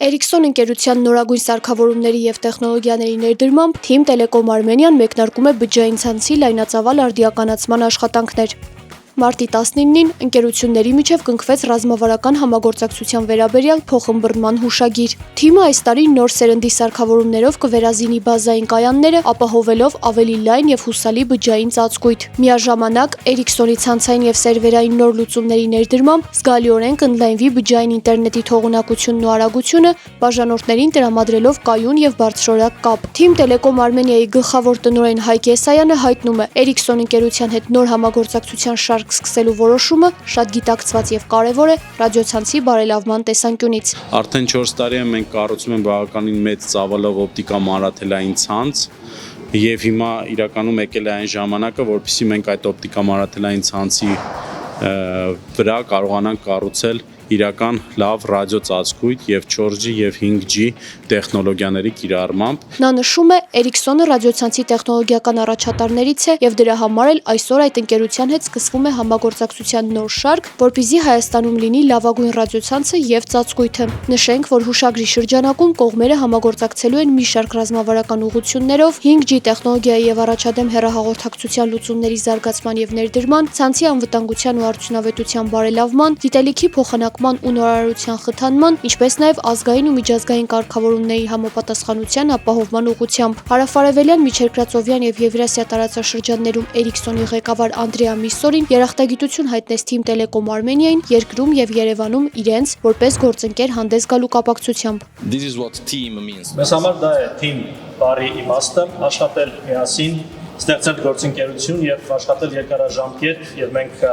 Էրիքսոն ընկերության նորագույն սարքավորումների և տեխնոլոգիաների ներդրմամբ Թիմ Տելեկոմ Արմենիան մեկնարկում է բջջային ցանցի լայնածավալ արդիականացման աշխատանքներ։ Մարտի 19-ին ընկերությունների միջև կնքվեց ռազմավարական համագործակցության վերաբերյալ փոխըմբռնման հուշագիր։ Թիմը այս տարի նոր սերնդի սարքավորումներով կվերազինի բազային կայանները, ապահովելով ավելի լայն և հուսալի բջջային ծածկույթ։ Միաժամանակ Էրիքսոնի ցանցային և սերվերային նոր լուծումների ներդրմամբ զգալիորեն կընդլայնվի բջջային ինտերնետի թողունակությունն ու արագությունը, բաժանորդներին տրամադրելով կայուն և բարձրորակ կապ։ Թիմ Տելեկոմ Արմենիայի գլխավոր տնօրեն Հայկ Եսայանը հայտնում է, Էրիքսոն ընկերության հետ նոր համագործակցության շարք սկսելու որոշումը շատ գիտակցված և կարևոր է ռադիոցանցի բարելավման տեսանկյունից։ Արդեն 4 տարի է մենք կառուցում ենք բավականին մեծ ծավալով օպտիկա մանրաթելային ցանց եւ հիմա իրականում եկել է այն ժամանակը, որպեսզի մենք այդ օպտիկա մանրաթելային ցանցի վրա կարողանանք կառուցել իրական լավ ռադիոծածկույթ եւ 4G եւ 5G տեխնոլոգիաների կիրառմամբ։ Նա նշում է, Էրիքսոնը ռադիոցանցի տեխնոլոգիական առաջատարներից է եւ դրա համար էլ այսօր այդ ընկերության հետ սկսվում է համագործակցության նոր շարք, որպեսզի Հայաստանում լինի լավագույն ռադիոցանցը եւ ծածկույթը։ Նշենք, որ հուշագրի շրջանակում կողմերը համագործակցելու են մի շարք ռազմավարական ուղղություններով 5G տեխնոլոգիայի եւ առաջադեմ հեռահաղորդակցության լուծումների զարգացման եւ ներդրման, ցանցի անվտանգության ու արդյունավետության բարելավման, գիտելիքի փոխանակման ու նորարարության խթանման, ինչպես նաեւ ազգային ու միջազգային կարգավորումների համապատասխանության ապահովման ուղղությամբ։ Հարավարևելյան, միջերկրածովյան եւ Եվրասիա տարածաշրջաններում Էրիքսոնի ղեկավար Անդրեա Միսսորին երախտագիտություն հայտնեց Թիմ Տելեկոմ Արմենիային երկրում եւ Երևանում իրենց որպես գործընկեր հանդես գալու կապակցությամբ։ Մեզ համար դա է թիմ բառի իմաստը, աշխատել միասին, ստեղծել գործընկերություն եւ աշխատել երկարաժամկետ եւ մենք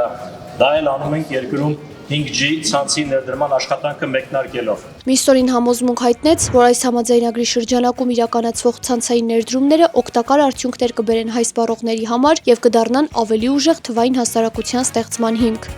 դա էլ անում ենք երկրում 5G ցանցի ներդրման աշխատանքը մեկնարկելով։ Միսսորին համոզմունք հայտնեց, որ այս համաձայնագրի շրջանակում իրականացվող ցանցային ներդրումները օգտակար արդյունքներ կբերեն հայ սպառողների համար եւ կդառնան ավելի ուժեղ թվային հասարակության ստեղծման հիմք։